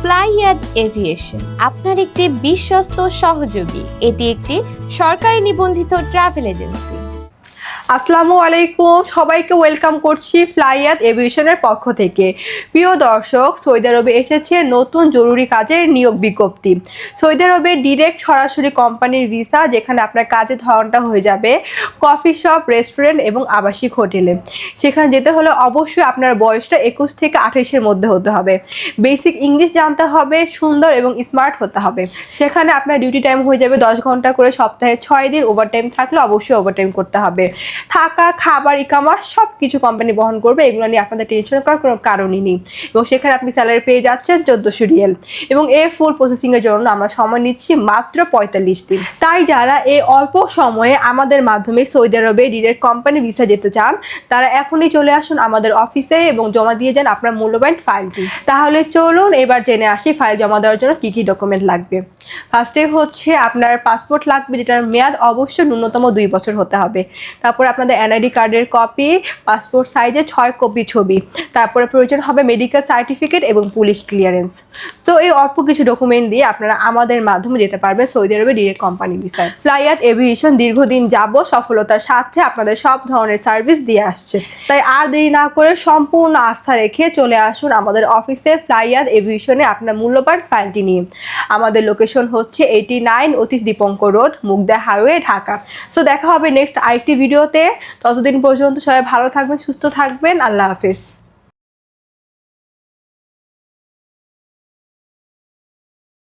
ফ্লাইয়াদ aviation আপনার একটি বিশ্বস্ত সহযোগী। এটি একটি সরকারি নিবন্ধিত ট্রাভেল এজেন্সি। আসসালামু আলাইকুম, সবাইকে ওয়েলকাম করছি ফ্লাইয়াদ এভিয়েশনের পক্ষ থেকে। প্রিয় দর্শক, সৌদি আরবে এসেছে নতুন জরুরি কাজের নিয়োগ বিজ্ঞপ্তি। সৌদি আরবে ডিরেক্ট সরাসরি কোম্পানির ভিসা, যেখানে আপনার কাজের ধরনটা হয়ে যাবে কফি শপ, রেস্টুরেন্ট এবং আবাসিক হোটেলে। সেখানে যেতে হলে অবশ্যই আপনার বয়সটা 21 থেকে 28-এর মধ্যে হতে হবে। বেসিক ইংলিশ জানতে হবে, সুন্দর এবং স্মার্ট হতে হবে। সেখানে আপনার ডিউটি টাইম হয়ে যাবে 10 ঘন্টা করে, সপ্তাহে 6 দিন। ওভারটাইম থাকলে অবশ্যই ওভারটাইম করতে হবে। থাকা, খাবার, ইকামা সব কিছু কোম্পানি বহন করবে। এগুলো নিয়ে আপনাদের টেনশন করার কোনো কারণই নেই। এবং সেখানে আপনি স্যালারি পেয়ে যাচ্ছেন 1400 রিয়াল। এবং এই ফুল প্রসেসিংয়ের জন্য আমরা সময় নিচ্ছি মাত্র 45 দিন। তাই যারা এই অল্প সময়ে আমাদের মাধ্যমে সৌদি আরবে ডিরেক্ট কোম্পানি ভিসা যেতে চান, তারা এখনই চলে আসুন আমাদের অফিসে এবং জমা দিয়ে যান আপনার মূল্যবান ফাইলটি। তাহলে চলুন এবার জেনে আসি ফাইল জমা দেওয়ার জন্য কী কী ডকুমেন্ট লাগবে। ফার্স্টে হচ্ছে আপনার পাসপোর্ট লাগবে, যেটার মেয়াদ অবশ্যই ন্যূনতম 2 বছর হতে হবে। তারপর আপনাদের এনআইডি কার্ডের কপি, পাসপোর্ট সাইজে 6 কপি ছবি। তারপরে প্রয়োজন হবে মেডিকেল সার্টিফিকেট এবং পুলিশ ক্লিয়ারেন্স। তো এই অল্প কিছু ডকুমেন্ট দিয়ে আপনারা আমাদের মাধ্যমে যেতে পারবেন সৌদি আরবে ডিরেক্ট কোম্পানি ভিসায়। ফ্লাইয়াদ এভিয়েশন দীর্ঘদিন যাবত সফলতার সাথে আপনাদের সব ধরনের সার্ভিস দিয়ে আসছে। তাই আর দেরি না করে সম্পূর্ণ আস্থা রেখে চলে আসুন আমাদের অফিসে ফ্লাইয়াদ এভিয়েশনে আপনার মূল্যবান ফাইলটি নিয়ে। আমাদের লোকেশন হচ্ছে 89 Atish Dipankar road, Mugda highway, Dhaka. So দেখা হবে নেক্সট আরেকটি ভিডিওতে। ততদিন পর্যন্ত সবাই ভালো থাকবেন, সুস্থ থাকবেন। আল্লাহ হাফেজ।